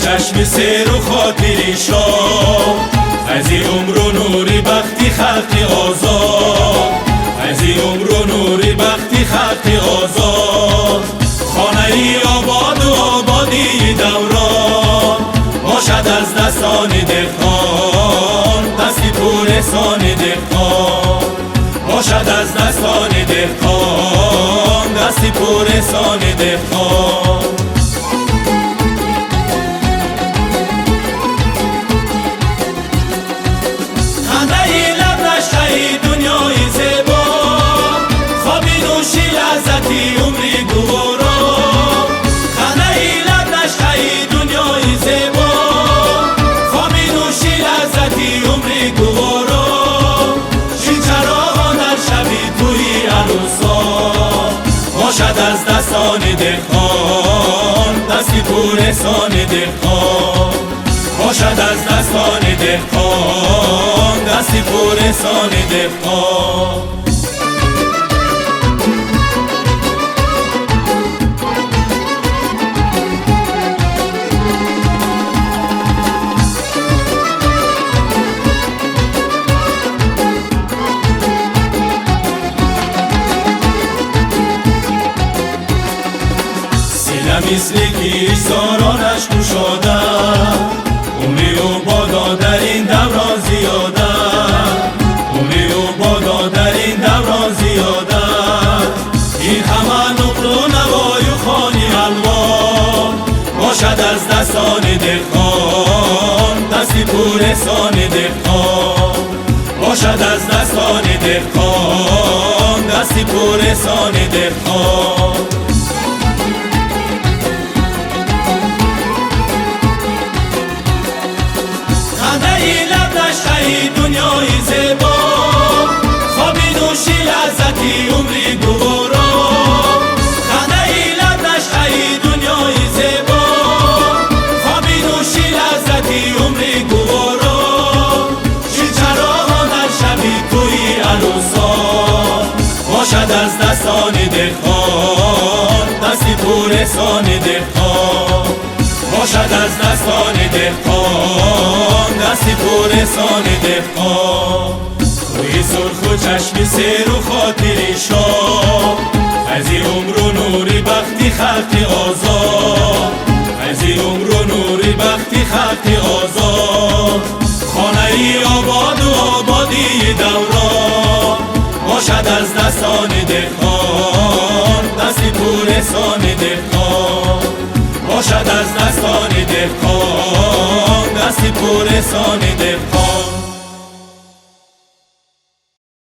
چشم سیر و خاطری شاه، از عمر و نوری بختی خلقی آزاد، از عمر و نوری بختی خلقی آزاد. خانه ای آباد و آبادی دوران، باشد از دستان دهقان، دستی پورسان دهقان. باشد از دستان دهقان، دستی پورسان دهقان. عمری گوارا خانه ای لب نشهی دنیای زیبا، خوابی نوشی لذتی عمری گوارا. شین چراغان در شبی توی عروسا، باشد از دستان دهقان، دستی پورسان دهقان. باشد از دستان دهقان، دستی پورسان دهقان. مثل کیش سارانش گشاده، عمری و بادا در این دوران زیاده، عمری و بادا در این دوران زیاده. این همه نقل و نوای و خوانی الله، باشد از دستان دهقان، دستی پورسان دهقان. باشد از دستان دهقان، دستی پورسان دهقان. دنیای زیبا، خوابی نوشی لذتی عمری گوارا. خانه ای لب نشهی دنیای زیبا، خوابی نوشی لذتی عمری گوارا. شین چراغان در شبی توی عروسا، باشد از دستان دهقان، دستی پورسان دهقان. باشد از دستان دهقان، دستی پورسان دهقان. روی سرخ و چشم سیر و خاطری شاه، از عمر و نوری بختی خلقی آزاد، از عمر و نوری بختی خلقی آزاد. خانه ای آباد و آبادی دوران، باشد از دستان دهقان، دستی پورسان دهقان. باشد از دستان دهقان، دستی پورسان دهقان.